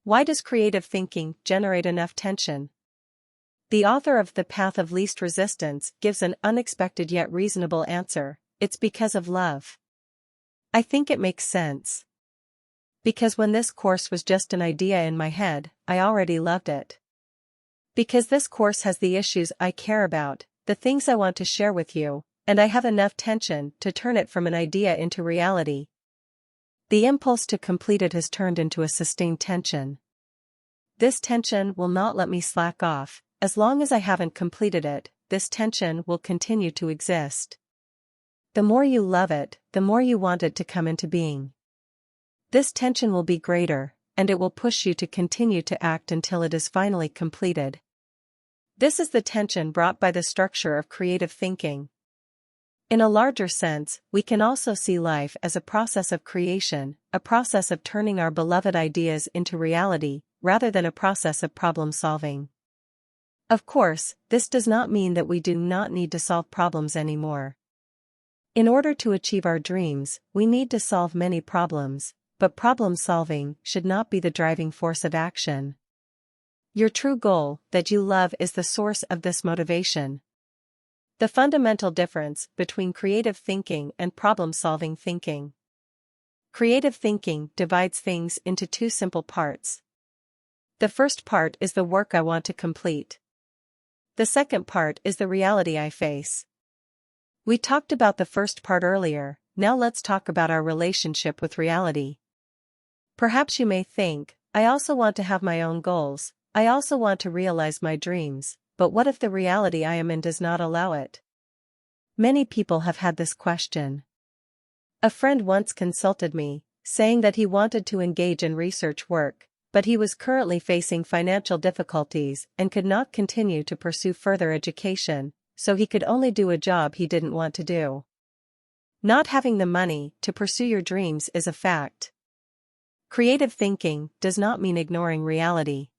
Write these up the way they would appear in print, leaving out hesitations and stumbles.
Why does creative thinking generate enough tension? The author of The Path of Least Resistance gives an unexpected yet reasonable answer: it's because of love. I think it makes sense. Because when this course was just an idea in my head, I already loved it. Because this course has the issues I care about, the things I want to share with you, and I have enough tension to turn it from an idea into reality. The impulse to complete it has turned into a sustained tension. This tension will not let me slack off. As long as I haven't completed it, this tension will continue to exist. The more you love it, the more you want it to come into being. This tension will be greater, and it will push you to continue to act until it is finally completed. This is the tension brought by the structure of creative thinking. In a larger sense, we can also see life as a process of creation, a process of turning our beloved ideas into reality, rather than a process of problem solving. Of course, this does not mean that we do not need to solve problems anymore. In order to achieve our dreams, we need to solve many problems, but problem solving should not be the driving force of action. Your true goal, that you love, is the source of this motivation. The fundamental difference between creative thinking and problem-solving thinking. Creative thinking divides things into two simple parts. The first part is the work I want to complete. The second part is the reality I face. We talked about the first part earlier, now let's talk about our relationship with reality. Perhaps you may think, I also want to have my own goals, I also want to realize my dreams. But what if the reality I am in does not allow it? Many people have had this question. A friend once consulted me, saying that he wanted to engage in research work, but he was currently facing financial difficulties and could not continue to pursue further education, so he could only do a job he didn't want to do. Not having the money to pursue your dreams is a fact. Creative thinking does not mean ignoring reality.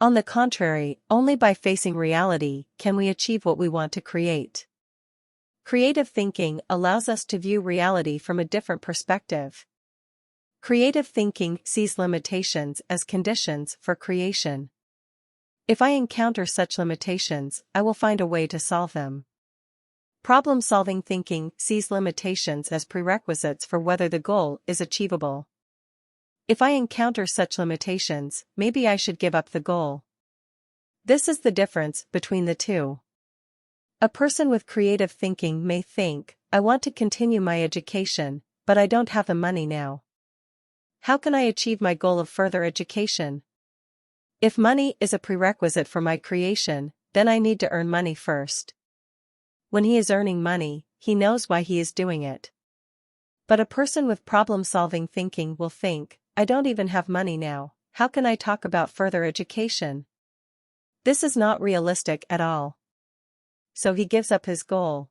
On the contrary, only by facing reality can we achieve what we want to create. Creative thinking allows us to view reality from a different perspective. Creative thinking sees limitations as conditions for creation. If I encounter such limitations, I will find a way to solve them. Problem-solving thinking sees limitations as prerequisites for whether the goal is achievable. If I encounter such limitations, maybe I should give up the goal. This is the difference between the two. A person with creative thinking may think, I want to continue my education, but I don't have the money now. How can I achieve my goal of further education? If money is a prerequisite for my creation, then I need to earn money first. When he is earning money, he knows why he is doing it. But a person with problem-solving thinking will think, I don't even have money now, how can I talk about further education? This is not realistic at all. So he gives up his goal.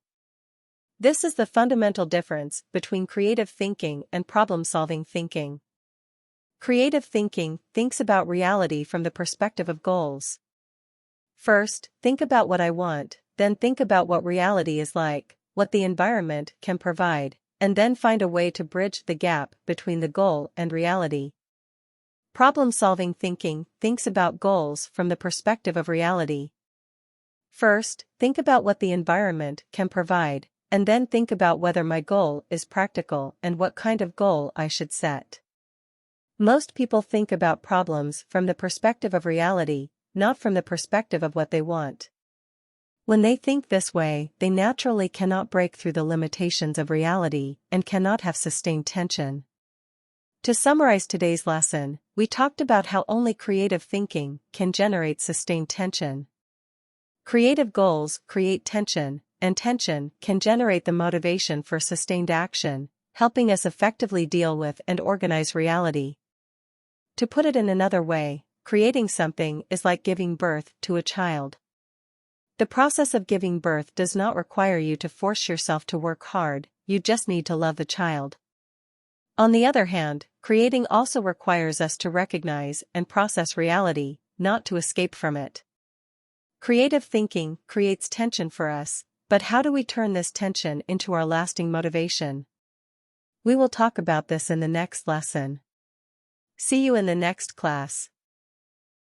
This is the fundamental difference between creative thinking and problem-solving thinking. Creative thinking thinks about reality from the perspective of goals. First, think about what I want, then think about what reality is like, what the environment can provide, and then find a way to bridge the gap between the goal and reality. Problem-solving thinking thinks about goals from the perspective of reality. First, think about what the environment can provide, and then think about whether my goal is practical and what kind of goal I should set. Most people think about problems from the perspective of reality, not from the perspective of what they want. When they think this way, they naturally cannot break through the limitations of reality and cannot have sustained tension. To summarize today's lesson, we talked about how only creative thinking can generate sustained tension. Creative goals create tension, and tension can generate the motivation for sustained action, helping us effectively deal with and organize reality. To put it in another way, creating something is like giving birth to a child. The process of giving birth does not require you to force yourself to work hard, you just need to love the child. On the other hand, creating also requires us to recognize and process reality, not to escape from it. Creative thinking creates tension for us, but how do we turn this tension into our lasting motivation? We will talk about this in the next lesson. See you in the next class.